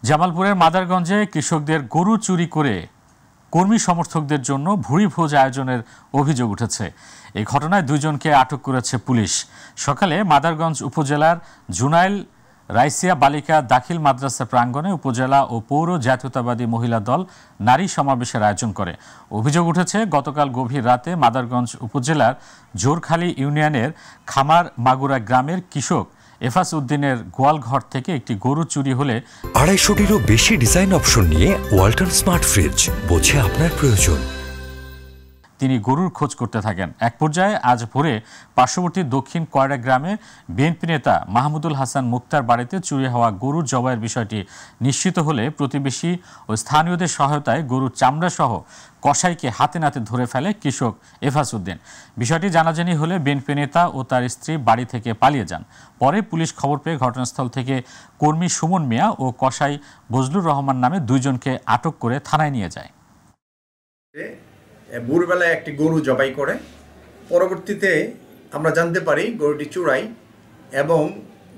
জামালপুরের মাদারগঞ্জে কৃষকদের গরু চুরি করে কর্মী সমর্থকদের জন্য ভুরি ভোজ আয়োজনের অভিযোগ উঠেছে। এই ঘটনায় দুইজনকে আটক করেছে পুলিশ। সকালে মাদারগঞ্জ উপজেলার জুনাইল রাইসিয়া বালিকা দাখিল মাদ্রাসা প্রাঙ্গণে উপজেলা ও পৌর জাতীয়তাবাদী মহিলা দল নারী সমাবেশের আয়োজন করে। অভিযোগ উঠেছে, গতকাল গভীর রাতে মাদারগঞ্জ উপজেলার জোরখালী ইউনিয়নের খামার মাগুরা গ্রামের কৃষক এফাস উদ্দিনের গোয়ালঘর থেকে একটি গরু চুরি হলে 250টিরও বেশি ডিজাইন অপশন নিয়ে ওয়ালটন স্মার্ট ফ্রিজ, বোঝে আপনার প্রয়োজন। তিনি গরুর খোঁজ করতে থাকেন। এক পর্যায়ে আজ ভোরে পার্শ্ববর্তী দক্ষিণ কয়রা গ্রামে বিএনপি নেতা মাহমুদুল হাসান মুক্তার বাড়িতে চুরি হওয়া গরুর জবাইয়ের বিষয়টি নিশ্চিত হলে প্রতিবেশী ও স্থানীয়দের সহায়তায় গরুর চামড়া সহ কসাইকে হাতে নাতে ধরে ফেলে কৃষক এফাস উদ্দিন। বিষয়টি জানাজানি হলে বিএনপি নেতা ও তার স্ত্রী বাড়ি থেকে পালিয়ে যান। পরে পুলিশ খবর পেয়ে ঘটনাস্থল থেকে কর্মী সুমন মিয়া ও কসাই বজলুর রহমান নামে দুইজনকে আটক করে থানায় নিয়ে যায়। ভোরবেলায় একটি গরু জবাই করে, পরবর্তীতে আমরা জানতে পারি গরুটি চুরাই, এবং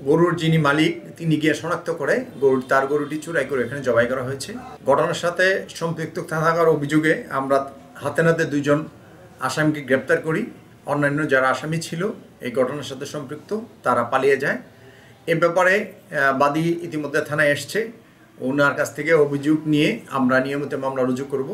গরুর যিনি মালিক তিনি গিয়ে শনাক্ত করে তার গরুটি চুরাই করে এখানে জবাই করা হয়েছে। ঘটনার সাথে সম্পৃক্ত থাকার অভিযোগে আমরা হাতে নাতে দুইজন আসামিকে গ্রেপ্তার করি। অন্যান্য যারা আসামি ছিল এই ঘটনার সাথে সম্পৃক্ত তারা পালিয়ে যায়। এ ব্যাপারে বাদী ইতিমধ্যে থানায় এসছে, ওনার কাছ থেকে অভিযোগ নিয়ে আমরা নিয়মিত মামলা রুজু করব।